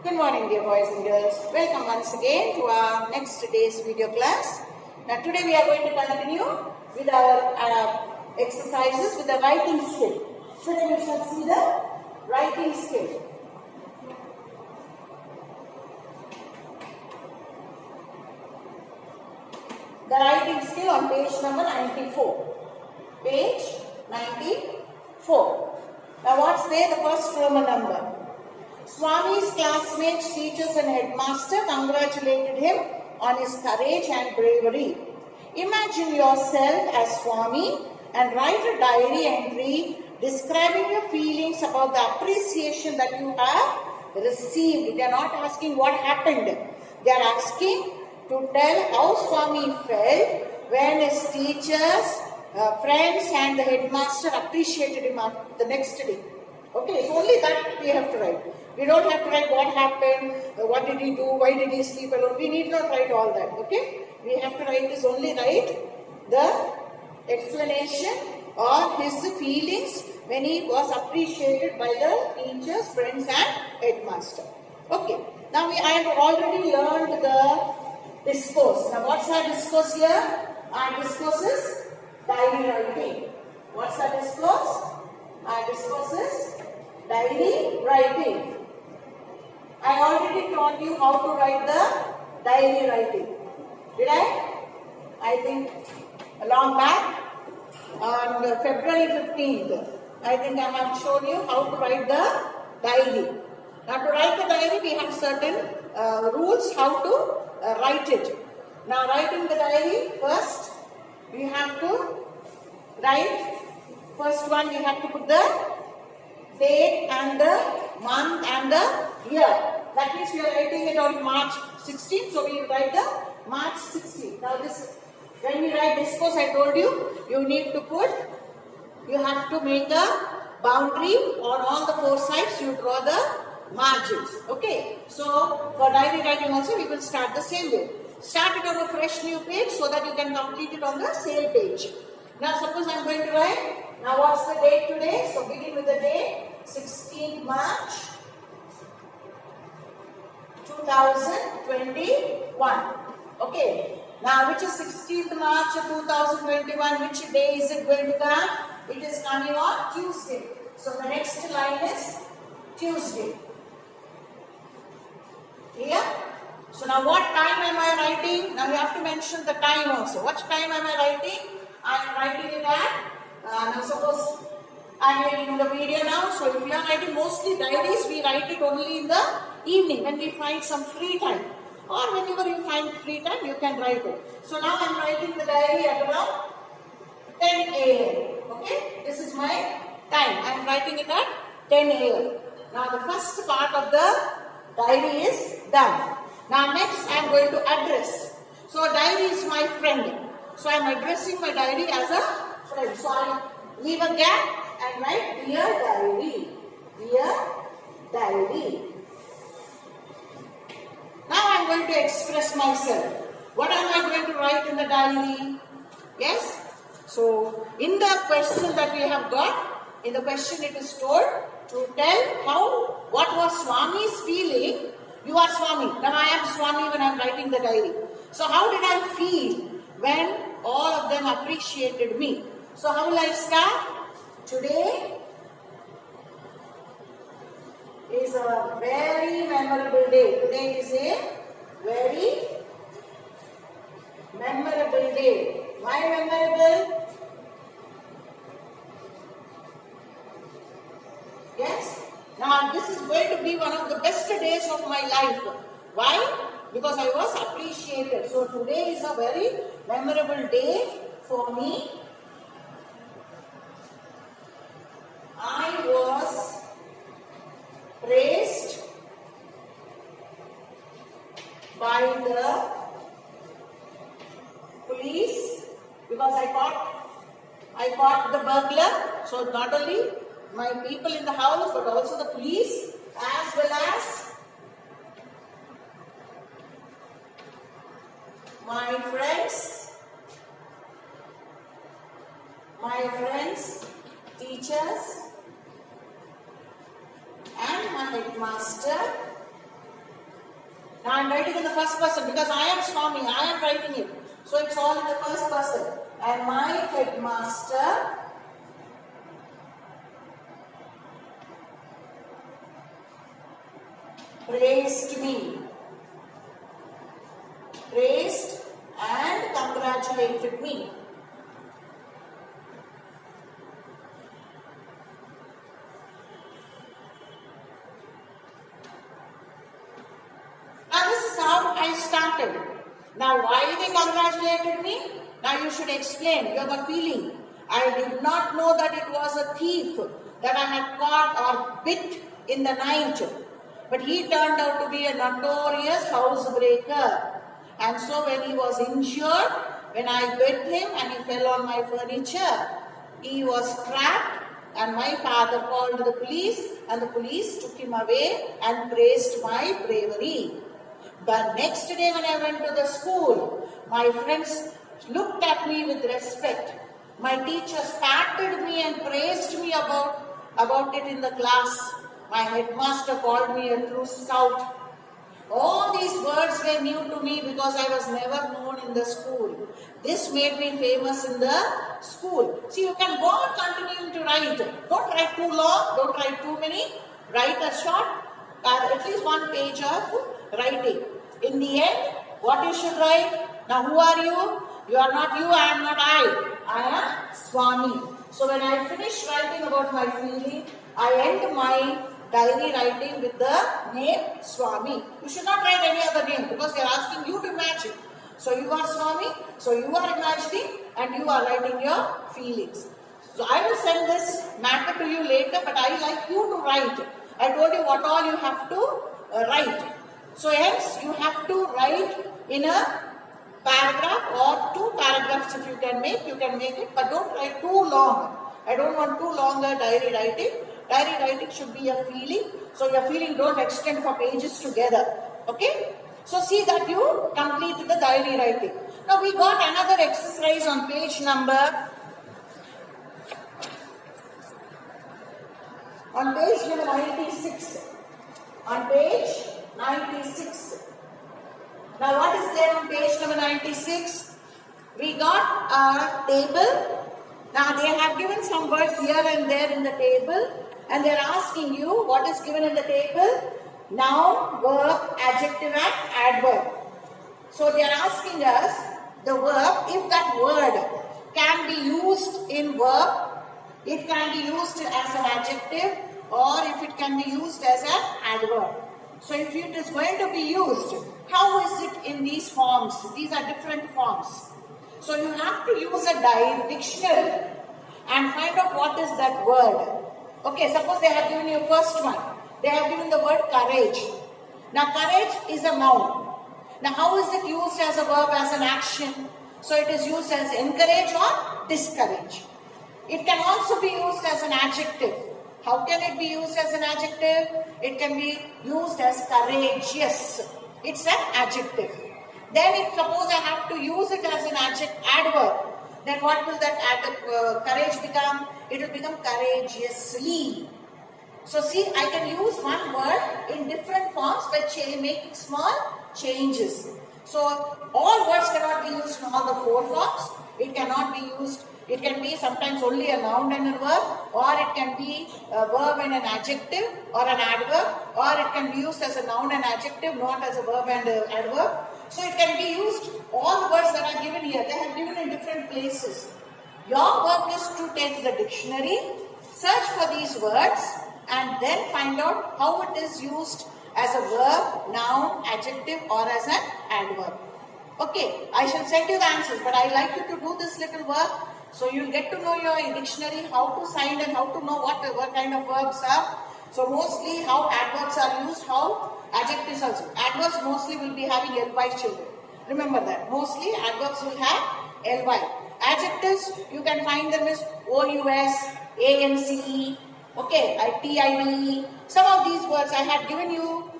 Good morning, dear boys and girls. Welcome once again to our next day's video class. Now today we are going to continue with our exercises with the writing skill. So then we shall see the writing skill. The writing skill on page number 94. Page 94. Now what's there? The first Roman number. Swami's classmates, teachers and headmaster congratulated him on his courage and bravery. Imagine yourself as Swami and write a diary entry describing your feelings about the appreciation that you have received. They are not asking what happened. They are asking to tell how Swami felt when his teachers, friends and the headmaster appreciated him the next day. Okay, so only that we have to write. We don't have to write what happened, what did he do, why did he sleep alone. We need not write all that, okay? We have to write is only write the explanation or his feelings when he was appreciated by the teachers, friends and headmaster. Okay, now I have already learned the discourse. Now what's our discourse here? Our discourse is diary writing. What's our discourse? Our discourse is diary writing. I already taught you how to write the diary writing. Did I? I think long back on February 15th. I think I have shown you how to write the diary. Now to write the diary we have certain rules how to write it. Now writing the diary, first we have to write, first one we have to put the date and the month and the year. That means we are writing it on March 16th, so we write the March 16th. Now this, when we write discourse, I told you, you have to make a boundary on all the four sides, you draw the margins. Okay, so for diary writing also we will start the same way. Start it on a fresh new page so that you can complete it on the same page. Now suppose I am going to write, now what's the date today? So begin with the date, 16th March 2021. Okay. Now which is 16th March 2021? Which day is it going to come? It is coming on Tuesday. So the next line is Tuesday. Clear? So now what time am I writing? Now you have to mention the time also. What time am I writing? I am writing it at, now suppose I am making the video now. So if you are writing mostly diaries, we write it only in the evening when we find some free time. Or whenever you find free time, you can write it. So now I am writing the diary at around 10 a.m. Okay, this is my time. I am writing it at 10 a.m. Now the first part of the diary is done. Now next I am going to address. So diary is my friend. So I am addressing my diary as a friend. So I will leave a gap and write dear diary. Dear diary. Now I am going to express myself. What am I going to write in the diary? Yes? So in the question that we have got, in the question it is told to tell what was Swami's feeling. You are Swami. Now I am Swami when I am writing the diary. So how did I feel when all of them appreciated me? So how will I start? Today is a very memorable day. Today is a very memorable day. Why memorable? Yes? Now this is going to be one of the best days of my life. Why? Because I was appreciated. So today is a very memorable day for me. I was praised by the police because I caught the burglar. So not only my people in the house but also the police as well as my friends, teachers and my headmaster Now I'm writing in the first person because I am Swami, I am writing it. So it's all in the first person. And my headmaster praised me. Praised and congratulated me. Now this is how I started. Now why they congratulated me? Now you should explain your feeling. I did not know that it was a thief that I had caught or bit in the night. But he turned out to be a notorious housebreaker. And so when he was injured, when I bit him and he fell on my furniture, he was trapped and my father called the police and the police took him away and praised my bravery. But next day when I went to the school, my friends looked at me with respect. My teachers patted me and praised me about it in the class. My headmaster called me a true scout. All these words were new to me because I was never known in the school. This made me famous in the school. See, you can go on continuing to write. Don't write too long, don't write too many. Write a short, at least one page of writing. In the end, what you should write? Now, who are you? You are not you, I am not I. I am Swami. So, when I finish writing about my feeling, I end my diary writing with the name Swami. You should not write any other name because they are asking you to imagine. So you are Swami, so you are imagining and you are writing your feelings. So I will send this matter to you later, but I like you to write. I told you what all you have to write. So hence you have to write in a paragraph or 2 paragraphs if you can make it, but don't write too long. I don't want too long a diary writing. Diary writing should be a feeling. So your feeling don't extend for pages together. Okay? So see that you complete the diary writing. Now we got another exercise on page number 96. On page 96. Now what is there on page number 96? We got a table. Now they have given some words here and there in the table. And they are asking you what is given in the table. Noun, verb, adjective and adverb. So they are asking us the verb, if that word can be used in verb, it can be used as an adjective or if it can be used as an adverb. So if it is going to be used, how is it in these forms? These are different forms. So you have to use a dictionary and find out what is that word. Okay, suppose they have given you first one. They have given the word courage. Now, courage is a noun. Now, how is it used as a verb, as an action? So, it is used as encourage or discourage. It can also be used as an adjective. How can it be used as an adjective? It can be used as courageous. It's an adjective. Then, if suppose I have to use it as an adverb, then what will that courage become? It will become courageously. So see, I can use one word in different forms by making small changes. So all words cannot be used in all the 4 forms. It cannot be used. It can be sometimes only a noun and a verb, or it can be a verb and an adjective, or an adverb, or it can be used as a noun and adjective, not as a verb and adverb. So it can be used, all the words that are given here, they are given in different places. Your work is to take the dictionary, search for these words and then find out how it is used as a verb, noun, adjective or as an adverb. Okay, I shall send you the answers, but I like you to do this little work so you'll get to know your dictionary, how to find and how to know what kind of verbs are. So mostly how adverbs are used, how adjectives are used. Adverbs mostly will be having ly children. Remember that. Mostly adverbs will have ly. Adjectives, you can find them as ous, ance, okay, tive. Some of these words I had given you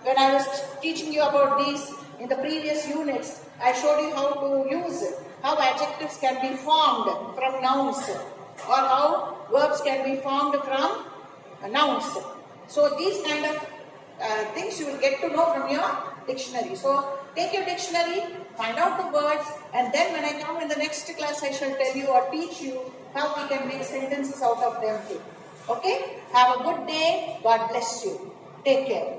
when I was teaching you about these in the previous units. I showed you how to use it, how adjectives can be formed from nouns or how verbs can be formed from nouns. So these kind of things you will get to know from your dictionary. So take your dictionary, find out the words, and then when I come in the next class, I shall tell you or teach you how we can make sentences out of them too. Okay? Have a good day. God bless you. Take care.